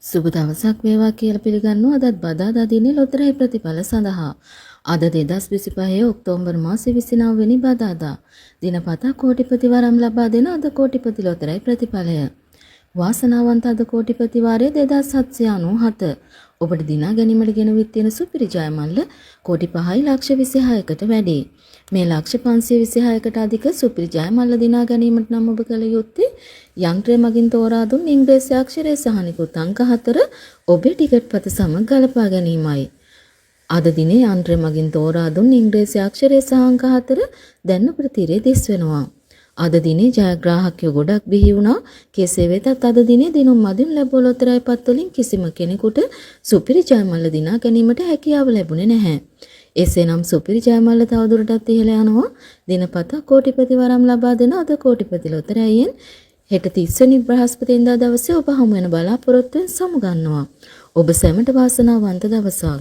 සුබ දවසක් වේවා කියලා පිළිගන්නවා අදත් බදාදා දිනේ ලොතරැයි ප්‍රතිඵල සඳහා. අද 2025 ඔක්තෝබර් මාසේ 29 වෙනි බදාදා. දිනපතා කෝටිපති වරම් ලබා දෙන අද කෝටිපති ලොතරැයි ප්‍රතිඵලය. වාසනාවන්ත අද කෝටිපති වාරය 2797. ඔබට දිනා ගැනීමට ගෙනවිත් තියෙන සුපිරි ජයමල්ල කෝටි 5යි ලක්ෂ 26කට වැඩි. මේ ලක්ෂ 526කට අධික සුපිරි ජයමල්ල දිනා ගැනීමට නම් ඔබ කළ යුත්තේ යන්ත්‍රය මගින් තෝරා දුන් ඉංග්‍රීසි අක්ෂරය සහ නිකුත් අංක 4 ඔබේ ටිකට් පත සමග ගලපා ගැනීමයි. අද දිනේ යන්ත්‍රය මගින් තෝරා දුන් ඉංග්‍රීසි අක්ෂරය සහ අංක 4 දැන් ඔබට තිරේ දිස් වෙනවා. අද දිනේ ජයග්‍රාහකයෝ ගොඩක් බිහි වුණා. කෙසේ වෙතත් අද දිනේ දිනුම් මදින් ලැබුව ලොතරැයි පත් වලින් කිසිම කෙනෙකුට සුපිරි ජයමල්ල දිනා ගැනීමට හැකියාව ලැබුණේ නැහැ. එසේනම් සුපිරි ජයමල්ල තවදුරටත් ඉහළ යනවා. දිනපතා කෝටිපති වරම් ලබා දෙන අද කෝටිපති ලොතරැයියෙන් හෙට 30 වෙනි බ්‍රහස්පතින්දා දවසේ ඔබ හමු වෙන බලාපොරොත්තුවෙන් සමුගන්නවා. ඔබ සැමට වාසනාවන්ත දවසක්.